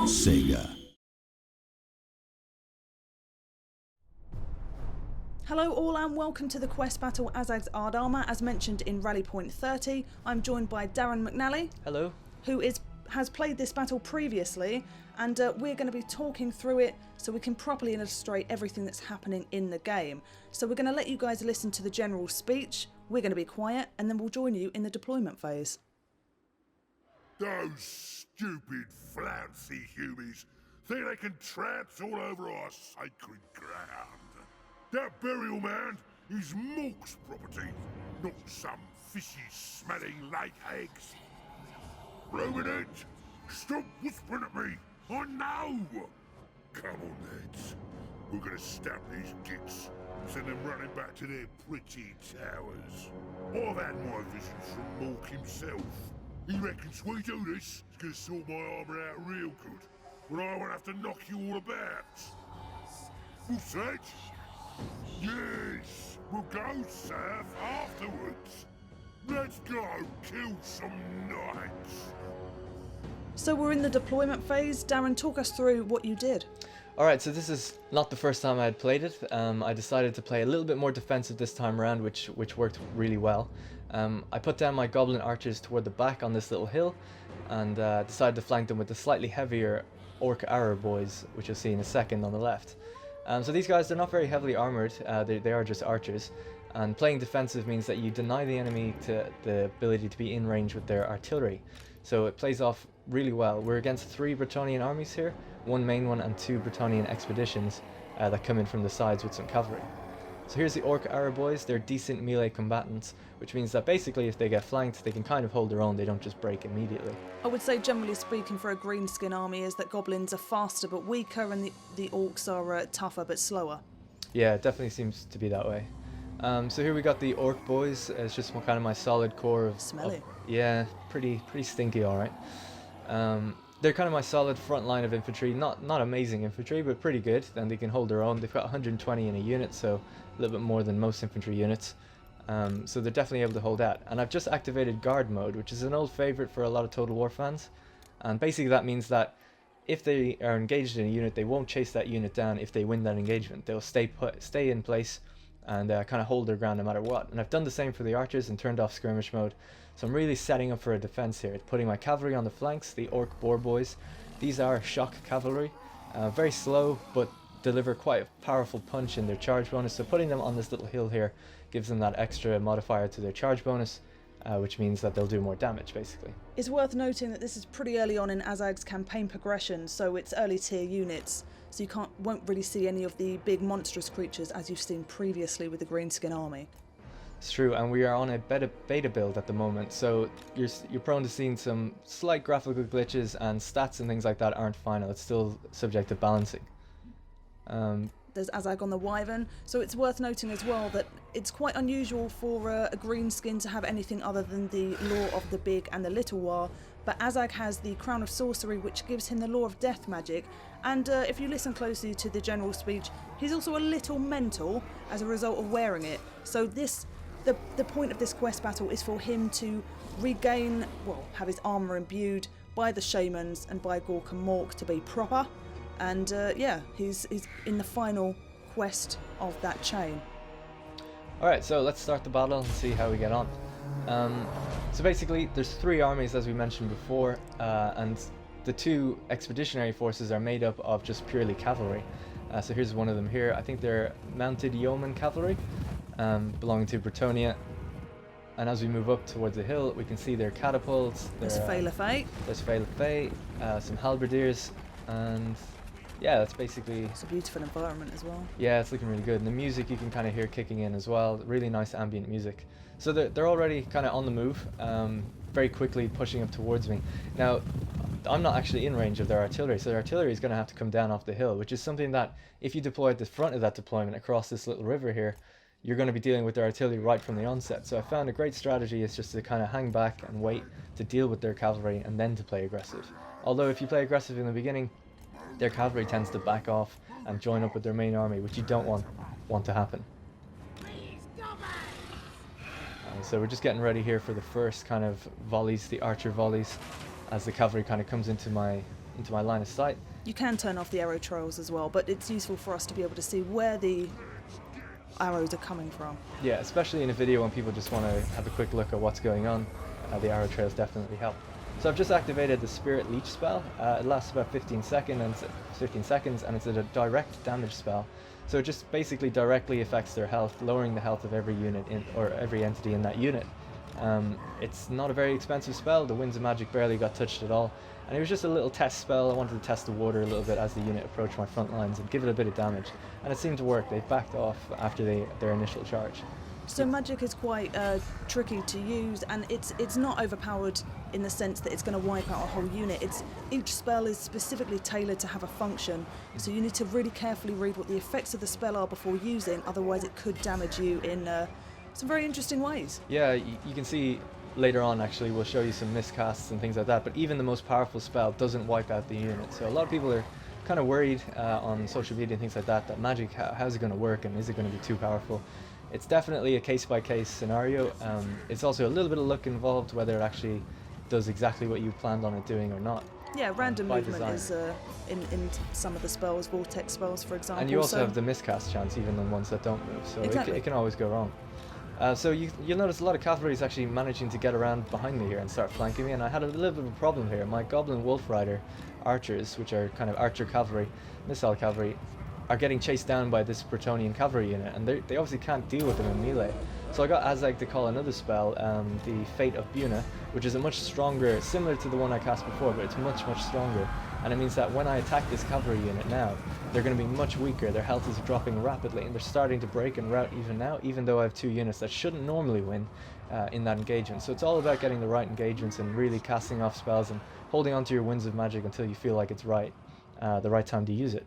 SEGA. Hello all and welcome to the quest battle Azhag's Ardama. As mentioned in Rally Point 30, I'm joined by Darren McNally. Hello. Who has played this battle previously, and we're going to be talking through it so we can properly illustrate everything that's happening in the game. So we're going to let you guys listen to the general speech, we're going to be quiet, and then we'll join you in the deployment phase. Those stupid, flouncy humies think they can trance all over our sacred ground. That burial mound is Mork's property, not some fishy-smelling lake eggs. Provident, stop whispering at me! I know! Come on, lads. We're gonna stamp these gits and send them running back to their pretty towers. I've had my visions from Mork himself. He reckons we do this, it's gonna sort my armour out real good, when I won't have to knock you all about. What's that? Yes, we'll go south afterwards. Let's go kill some knights. So we're in the deployment phase. Darren, talk us through what you did. Alright, so this is not the first time I had played it. I decided to play a little bit more defensive this time around, which worked really well. I put down my goblin archers toward the back on this little hill and decided to flank them with the slightly heavier orc arrow boys, which you'll see in a second on the left. So these guys, they're not very heavily armoured, they are just archers, and playing defensive means that you deny the enemy the ability to be in range with their artillery. So it plays off really well. We're against 3 Bretonnian armies here, 1 main one and 2 Bretonnian expeditions that come in from the sides with some cavalry. So here's the orc arrow boys. They're decent melee combatants, which means that basically if they get flanked, they can kind of hold their own, they don't just break immediately. I would say generally speaking for a greenskin army is that goblins are faster but weaker and the orcs are tougher but slower. Yeah, it definitely seems to be that way. So here we got the orc boys. It's just kind of my solid core of... Smelly. Yeah, pretty stinky, alright. They're kind of my solid front line of infantry, not amazing infantry, but pretty good, and they can hold their own. They've got 120 in a unit, so a little bit more than most infantry units. So they're definitely able to hold that. And I've just activated guard mode, which is an old favorite for a lot of Total War fans. And basically that means that if they are engaged in a unit, they won't chase that unit down if they win that engagement. They'll stay in place and kind of hold their ground no matter what. And I've done the same for the archers and turned off skirmish mode. So I'm really setting up for a defense here, putting my cavalry on the flanks, the orc boar boys. These are shock cavalry, very slow but deliver quite a powerful punch in their charge bonus. So putting them on this little hill here gives them that extra modifier to their charge bonus, which means that they'll do more damage basically. It's worth noting that this is pretty early on in Azhag's campaign progression, so it's early tier units, so you won't really see any of the big monstrous creatures as you've seen previously with the greenskin army. It's true, and we are on a beta build at the moment, so you're prone to seeing some slight graphical glitches, and stats and things like that aren't final. It's still subject to balancing. There's Azhag on the Wyvern, so it's worth noting as well that it's quite unusual for a greenskin to have anything other than the Law of the Big and the Little War, but Azhag has the Crown of Sorcery, which gives him the Law of Death magic, and if you listen closely to the general speech, he's also a little mental as a result of wearing it. So the point of this quest battle is for him to regain, have his armour imbued by the shamans and by Gork and Mork to be proper. And he's in the final quest of that chain. Alright, so let's start the battle and see how we get on. So basically there's 3 armies as we mentioned before, and the 2 expeditionary forces are made up of just purely cavalry. So here's one of them here. I think they're mounted yeoman cavalry, belonging to Bretonnia. And as we move up towards the hill, we can see their catapults. There's Fae. There's Fae, some halberdiers, and yeah, that's basically... It's a beautiful environment as well. Yeah, it's looking really good. And the music you can kind of hear kicking in as well. Really nice ambient music. So they're already kind of on the move, very quickly pushing up towards me. Now, I'm not actually in range of their artillery, so their artillery is going to have to come down off the hill, which is something that if you deploy at the front of that deployment across this little river here, you're going to be dealing with their artillery right from the onset. So I found a great strategy is just to kind of hang back and wait to deal with their cavalry and then to play aggressive. Although if you play aggressive in the beginning, their cavalry tends to back off and join up with their main army, which you don't want to happen. So we're just getting ready here for the first kind of volleys, the archer volleys, as the cavalry kind of comes into my into my line of sight. You can turn off the arrow trails as well, but it's useful for us to be able to see where the arrows are coming from. Yeah, especially in a video when people just want to have a quick look at what's going on, the arrow trails definitely help. So I've just activated the Spirit Leech spell. It lasts about 15 seconds, and it's a direct damage spell. So it just basically directly affects their health, lowering the health of every unit or every entity in that unit. It's not a very expensive spell. The Winds of Magic barely got touched at all, and it was just a little test spell. I wanted to test the water a little bit as the unit approached my front lines and give it a bit of damage, and it seemed to work. They backed off after their initial charge. So magic is quite tricky to use, and it's not overpowered in the sense that it's going to wipe out a whole unit. Each spell is specifically tailored to have a function, so you need to really carefully read what the effects of the spell are before using, otherwise it could damage you in some very interesting ways. Yeah, you can see later on, actually, we'll show you some miscasts and things like that, but even the most powerful spell doesn't wipe out the unit. So a lot of people are kind of worried on social media and things like that magic, how's it going to work, and is it going to be too powerful? It's definitely a case-by-case scenario. It's also a little bit of luck involved, whether it actually does exactly what you planned on it doing or not. Yeah, random movement design. is in some of the spells, vortex spells, for example. And you also have the miscast chance, even on ones that don't move, so exactly. it can always go wrong. So you'll notice a lot of cavalry is actually managing to get around behind me here and start flanking me, and I had a little bit of a problem here. My Goblin Wolf Rider archers, which are kind of archer cavalry, missile cavalry, are getting chased down by this Bretonnian cavalry unit, and they obviously can't deal with them in melee. So I got Azhag to call another spell, the Fate of Buna, which is a much stronger, similar to the one I cast before, but it's much, much stronger. And it means that when I attack this cavalry unit now, they're going to be much weaker, their health is dropping rapidly, and they're starting to break and rout even now, even though I have two units that shouldn't normally win in that engagement. So it's all about getting the right engagements and really casting off spells and holding onto your Winds of Magic until you feel like it's right, the right time to use it.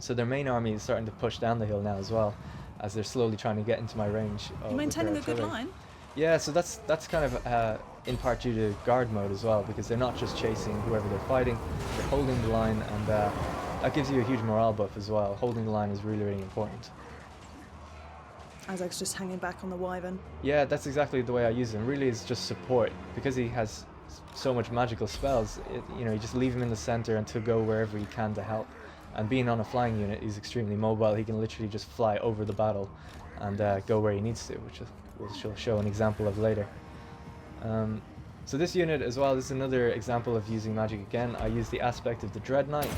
So their main army is starting to push down the hill now as well, as they're slowly trying to get into my range. You're maintaining a good line. Yeah, so that's kind of in part due to guard mode as well, because they're not just chasing whoever they're fighting, they're holding the line, and that gives you a huge morale buff as well. Holding the line is really, really important. Azhag's just hanging back on the wyvern. Yeah, that's exactly the way I use him. Really, is just support, because he has so much magical spells. You just leave him in the center and to go wherever he can to help. And being on a flying unit, he's extremely mobile. He can literally just fly over the battle and go where he needs to, which we'll show an example of later. So this unit as well, this is another example of using magic again. I use the aspect of the Dread Knight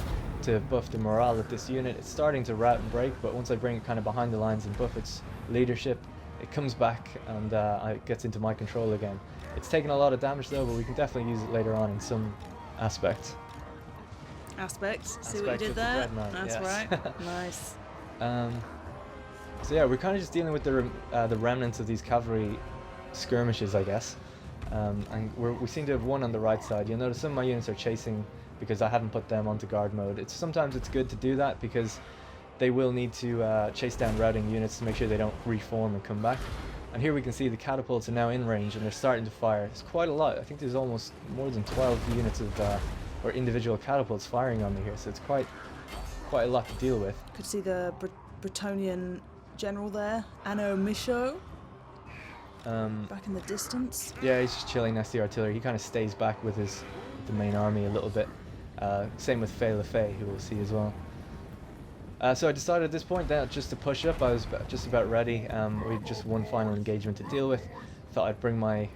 to buff the morale of this unit. It's starting to rout and break, but once I bring it kind of behind the lines and buff its leadership, it comes back and it gets into my control again. It's taken a lot of damage though, but we can definitely use it later on in some aspects. See what you did there? That's yes. right. Nice. So yeah, we're kind of just dealing with the remnants of these cavalry skirmishes, I guess. And we seem to have won on the right side. You'll notice some of my units are chasing because I haven't put them onto guard mode. Sometimes it's good to do that because they will need to chase down routing units to make sure they don't reform and come back. And here we can see the catapults are now in range and they're starting to fire. It's quite a lot. I think there's almost more than 12 units of or individual catapults firing on me here, so it's quite a lot to deal with. Could see the Bretonnian general there, Anno Michaud, back in the distance. Yeah, he's just chilling next to the artillery. He kind of stays back with the main army a little bit. Same with Fay LaFay, who we'll see as well. So I decided at this point that just to push up, I was just about ready. We had just one final engagement to deal with. Thought I'd bring my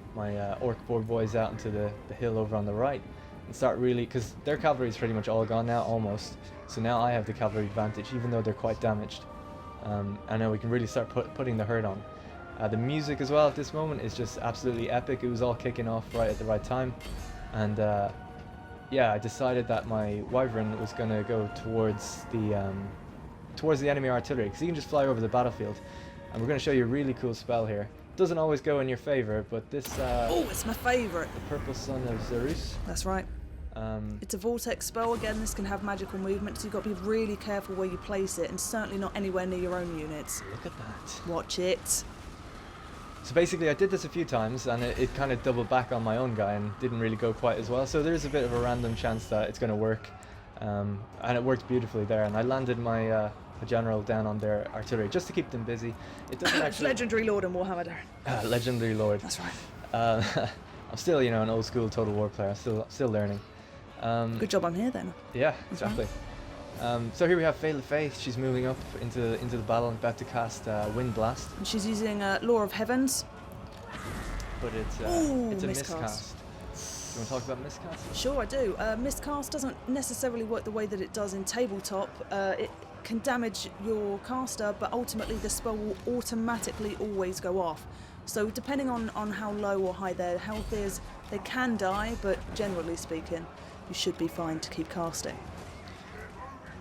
orc board boys out into the hill over on the right and start really, because their cavalry is pretty much all gone now, almost. So now I have the cavalry advantage, even though they're quite damaged. And now we can really start putting the hurt on. The music as well at this moment is just absolutely epic. It was all kicking off right at the right time. And yeah, I decided that my wyvern was going to go towards the enemy artillery, because he can just fly over the battlefield. And we're going to show you a really cool spell here. Doesn't always go in your favor, but this oh, it's my favorite, the Purple Sun of Zerus. That's right. It's a vortex spell. Again, this can have magical movement, so you've got to be really careful where you place it, and certainly not anywhere near your own units. Look at that. Watch it. So basically I did this a few times and it kind of doubled back on my own guy and didn't really go quite as well, so there's a bit of a random chance that it's going to work, and it worked beautifully there, and I landed my general down on their artillery just to keep them busy. It doesn't actually... Legendary Lord in Warhammer. Legendary Lord. That's right. I'm still, an old school Total War player. I'm still learning. Good job I'm here then. Yeah, exactly. So here we have Faye LeFay. She's moving up into the battle and about to cast Wind Blast. And she's using Law of Heavens. But it's a miscast. You want to talk about miscast? Sure, I do. Miscast doesn't necessarily work the way that it does in tabletop. It can damage your caster, but ultimately the spell will automatically always go off. So depending on how low or high their health is, they can die, but generally speaking, you should be fine to keep casting.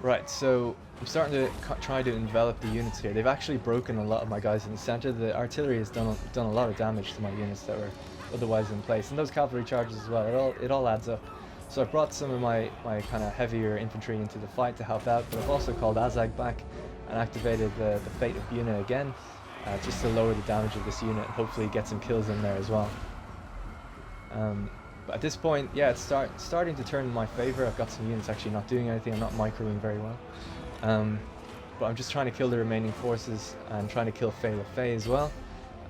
Right, so I'm starting to try to envelop the units here. They've actually broken a lot of my guys in the center. The artillery has done a lot of damage to my units that were otherwise in place, and those cavalry charges as well. It all adds up. So I brought some of my kind of heavier infantry into the fight to help out, but I've also called Azhag back and activated the Fate of Buna again, just to lower the damage of this unit and hopefully get some kills in there as well. But at this point, yeah, it's starting to turn in my favor. I've got some units actually not doing anything. I'm not microing very well. But I'm just trying to kill the remaining forces and trying to kill Faye LeFay as well.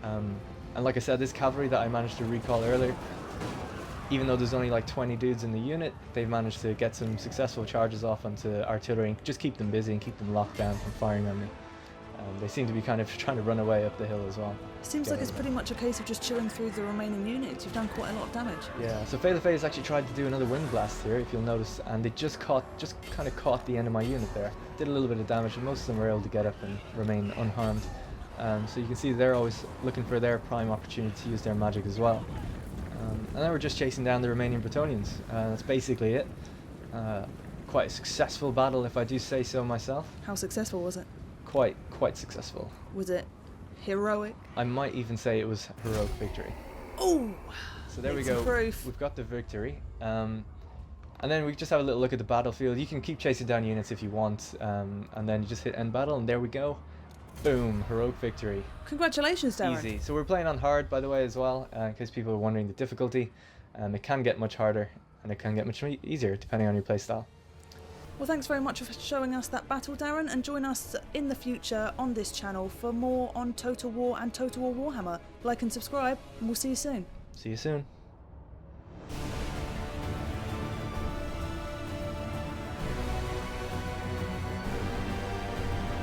And like I said, this cavalry that I managed to recall earlier, even though there's only like 20 dudes in the unit, they've managed to get some successful charges off onto artillery and just keep them busy and keep them locked down from firing on me. They seem to be kind of trying to run away up the hill as well. Seems like it's pretty much a case of just chewing through the remaining units. You've done quite a lot of damage. Yeah, so Faye LeFay has actually tried to do another Wind Blast here, if you'll notice, and they just kind of caught the end of my unit there. Did a little bit of damage, and most of them were able to get up and remain unharmed. So you can see they're always looking for their prime opportunity to use their magic as well. And then we're just chasing down the remaining Bretonnians. That's basically it. Quite a successful battle, if I do say so myself. How successful was it? Quite successful. Was it heroic? I might even say it was heroic victory. Oh! So there we go. Proof. We've got the victory. And then we just have a little look at the battlefield. You can keep chasing down units if you want, and then you just hit end battle, and there we go. Boom, heroic victory. Congratulations, Darren. Easy. So we're playing on hard, by the way, as well, in case people are wondering the difficulty. It can get much harder, and it can get much easier, depending on your playstyle. Well, thanks very much for showing us that battle, Darren, and join us in the future on this channel for more on Total War and Total War Warhammer. Like and subscribe, and we'll see you soon. See you soon.